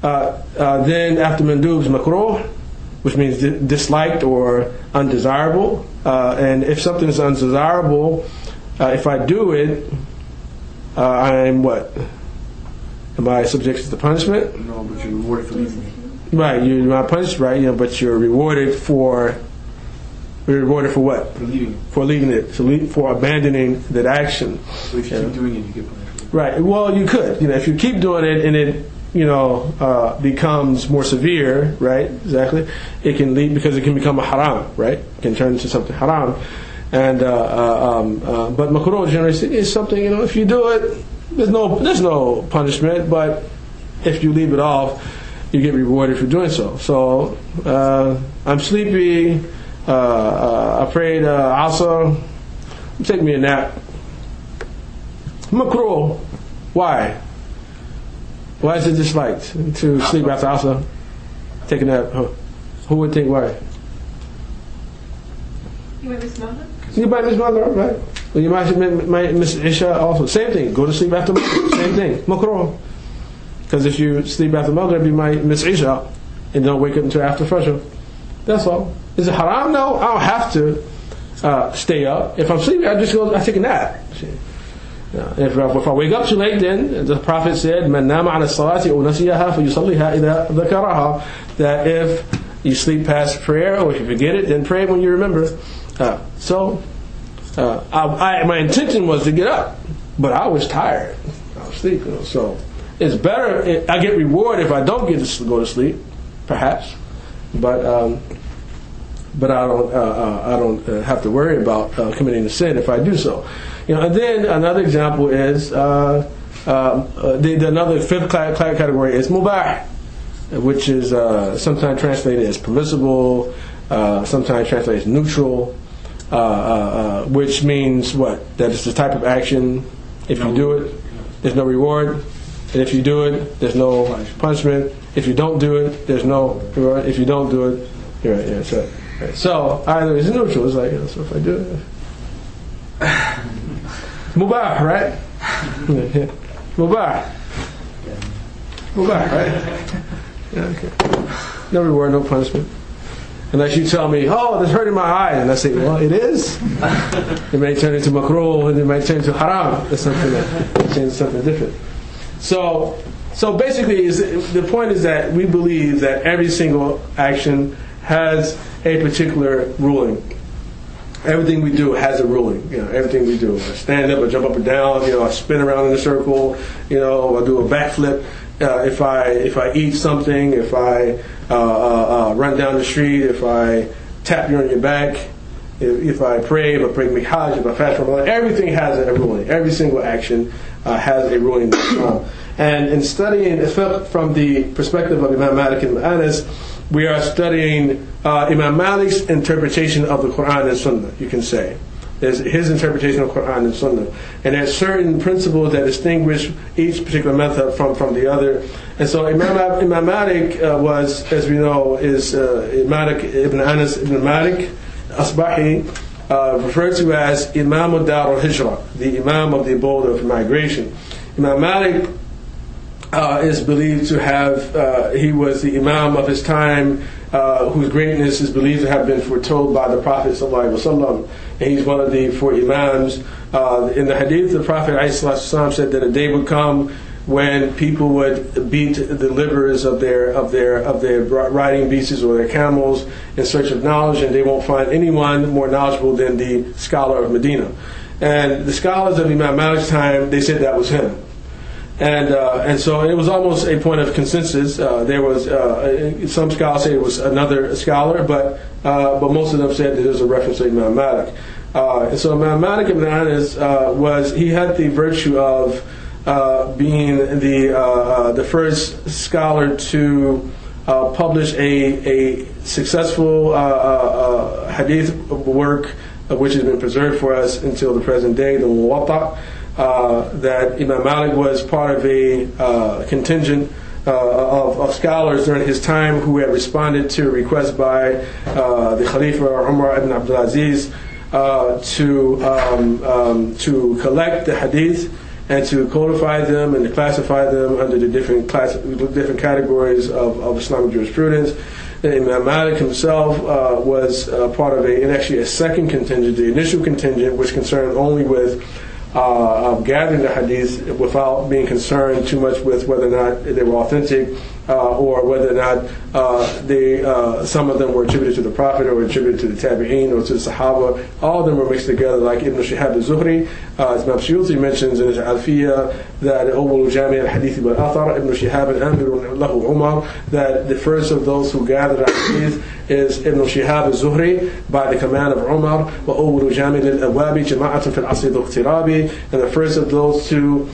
Then after mandub is makruh, which means disliked or undesirable. And if something is undesirable, if I do it, I'm what? Am I subjected to punishment? No, but you're rewarded for leaving it. Right, you're not punished, right? But you're rewarded for. You're rewarded for what? For leaving it. For leaving it, for abandoning that action. So if you keep doing it, you get punished. Right. Well, you could. If you keep doing it and it, becomes more severe, right? Exactly. It can lead because it can become a haram, right? It can turn into something haram. And but makruh generally is something. If you do it, there's no punishment. But if you leave it off, you get rewarded for doing so. So I'm sleepy. I prayed Asr. Take me a nap. Makruh. Why? Why is it disliked to sleep after Asr? Take a nap. Who would think why? You might miss Maghrib? You might miss Maghrib, right? Well, you might miss Isha also. Same thing. Go to sleep after Maghrib. Same thing. Makruh. Because if you sleep after Maghrib, you might miss Isha and don't wake up until after Fajr. That's all. Is it haram? No, I don't have to stay up. If I'm sleeping, I take a nap. If I wake up too late, then the Prophet said, "Man nama ala salati aw nasiyaha falyusalliha idha dhakaraha." That if you sleep past prayer or if you forget it, then pray when you remember. My intention was to get up, but I was tired. I was sleeping. So it's better. I get reward if I don't get to go to sleep, perhaps, but I don't have to worry about committing a sin if I do so. And then another example is another fifth category is mubah, which is sometimes translated as permissible, sometimes translated as neutral, which means what? That it's the type of action. If you do it, there's no reward, and if you do it, there's no punishment. If you don't do it, there's no reward. If you don't do it, you're right. Yeah, so. So either it's neutral. It's like so if I do it, mubah, right? Mubah, right? Yeah, okay. No reward, no punishment. Unless you tell me, "Oh, this hurting my eye," and I say, "Well, it is." It may turn into makruh, and it might turn into haram. That's something different. So basically, the point is that we believe that every single action has a particular ruling. Everything we do has a ruling. Everything we do. I stand up, I jump up and down. I spin around in a circle. I do a backflip. If I eat something, if I run down the street, if I tap you on your back, if I pray, if I pray Hajj, if I fast from Allah, everything has a ruling. Every single action has a ruling. And in studying fiqh from the perspective of Imam Malik and Anas, we are studying Imam Malik's interpretation of the Quran and Sunnah, you can say. There's his interpretation of Quran and Sunnah. And there's certain principles that distinguish each particular method from the other. And so Imam Malik was, as we know, is Malik ibn Anas ibn Malik Asbahi, referred to as Imam al-Dar al-Hijra, the Imam of the abode of migration. Imam Malik is believed to have, he was the Imam of his time, whose greatness is believed to have been foretold by the Prophet ﷺ. And he's one of the four Imams. In the Hadith, the Prophet ﷺ said that a day would come when people would beat the livers of their riding beasts or their camels in search of knowledge, and they won't find anyone more knowledgeable than the scholar of Medina. And the scholars of Imam Malik's time, they said that was him. And so it was almost a point of consensus. There was some scholars say it was another scholar, but most of them said that it was a reference to Imam Malik. And so Imam Malik ibn Anas he had the virtue of being the first scholar to publish a successful hadith work, which has been preserved for us until the present day, the Muwatta. That Imam Malik was part of a contingent of scholars during his time who had responded to a request by the Khalifa Umar ibn Abdul Aziz to collect the hadith and to codify them and to classify them under the different categories of Islamic jurisprudence. Imam Malik himself was part of a second contingent, the initial contingent, which concerned only with gathering the hadith without being concerned too much with whether or not they were authentic or whether or not some of them were attributed to the Prophet or attributed to the Tabi'een or to the Sahaba. All of them were mixed together, like Ibn Shihab al-Zuhri. Imam Suyuti mentions in his Alfiya that أول جامع الحديث بالأثر Ibn Shihab al-Amir له Umar, that the first of those who gathered the hadith is Ibn Shihab al-Zuhri by the command of Umar. وأول جامع للأواب جماعة في العصر ذو اقتراب, and the first of those to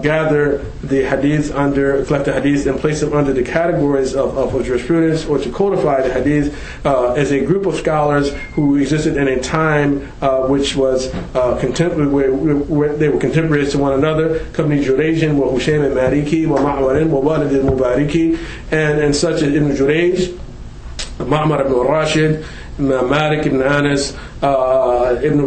gather the hadith collect the hadith and place them under the categories of jurisprudence, or to codify the hadith as a group of scholars who existed in a time which was contemporary, where they were contemporaries to one another. Kabni Jurayjin wa Hushaym al-Maliki wa Ma'marin wa Walid al-Mubariki, and such as Ibn Jurayj, Ma'mar ibn al-Rashid, Malik ibn Anas, Ibn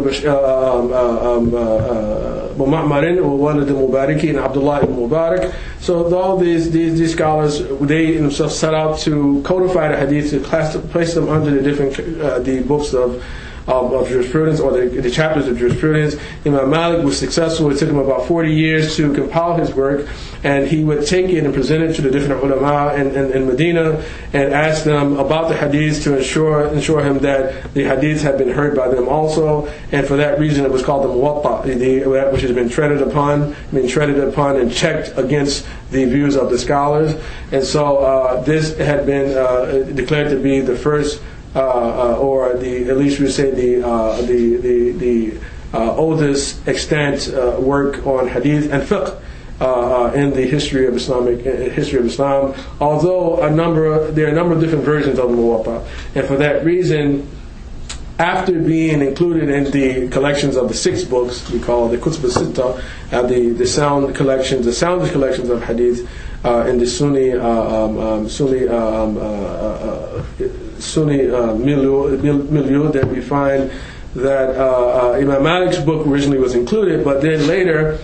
Mu'ammarin wa Walid al-Mubariki, and Abdullah ibn Mubarak. So all these scholars, they themselves set out to codify the hadith, to place them under the different the books of jurisprudence, or the chapters of jurisprudence. Imam Malik was successful. It took him about 40 years to compile his work, and he would take it and present it to the different ulama in Medina and ask them about the hadiths to ensure him that the hadiths had been heard by them also. And for that reason, it was called the Muwatta, which has been treaded upon and checked against the views of the scholars. And so this had been declared to be the first, or at least we say the oldest extant work on hadith and fiqh in the history of Islam. Although there are a number of different versions of the Muwatta, and for that reason, after being included in the collections of the 6 books we call the Kutub al-Sitta, the sound collections, the soundest collections of hadith in the Sunni milieu, that we find that Imam Malik's book originally was included, but then later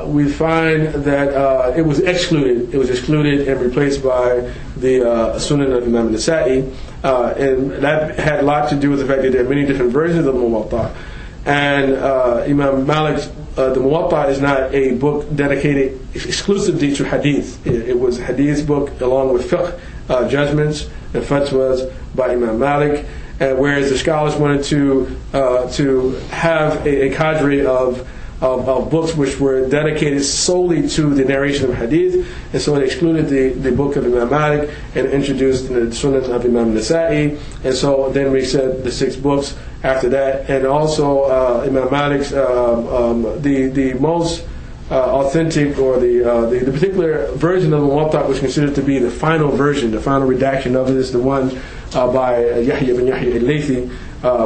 we find that it was excluded. It was excluded and replaced by the Sunan of Imam Nasa'i, and that had a lot to do with the fact that there are many different versions of Muwatta. And Imam Malik's the Muwatta is not a book dedicated exclusively to hadith. It was a hadith book along with fiqh judgments and fatwas by Imam Malik. Whereas the scholars wanted to have a cadre of books which were dedicated solely to the narration of hadith, and so they excluded the book of Imam Malik and introduced the Sunan of Imam Nasa'i, and so then we said the 6 books after that. And also Imam Malik's the most authentic, or the particular version of the Muwatta was considered to be the final version, the final redaction of it is the one by Yahya ibn Yahya al-Laythi,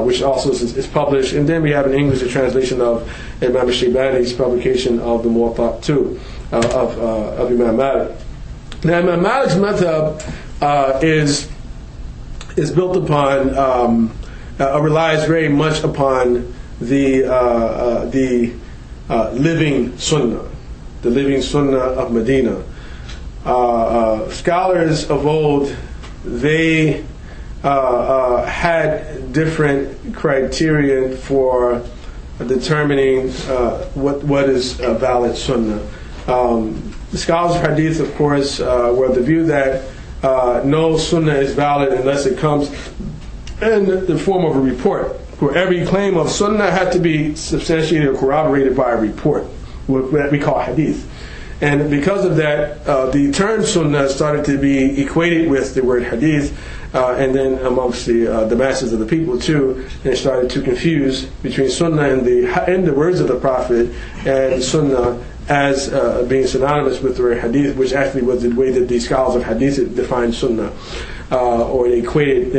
which also is published. And then we have in English a translation of Imam al-Shaybani's publication of the Muwatta too, of Imam Malik. Now Imam Malik's madhab is built upon, relies very much upon the living sunnah, the living sunnah of Medina. Scholars of old, they had different criteria for determining what is a valid sunnah. The scholars of hadith, of course, were of the view that no sunnah is valid unless it comes in the form of a report, where every claim of sunnah had to be substantiated or corroborated by a report, what we call hadith. And because of that, the term sunnah started to be equated with the word hadith, and then amongst the masses of the people too, they started to confuse between sunnah and the words of the Prophet, and sunnah as being synonymous with the word hadith, which actually was the way that the scholars of hadith defined sunnah. Or they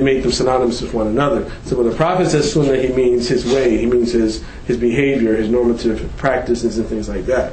made them synonymous with one another. So when the Prophet says sunnah, he means his way, he means his behavior, his normative practices and things like that.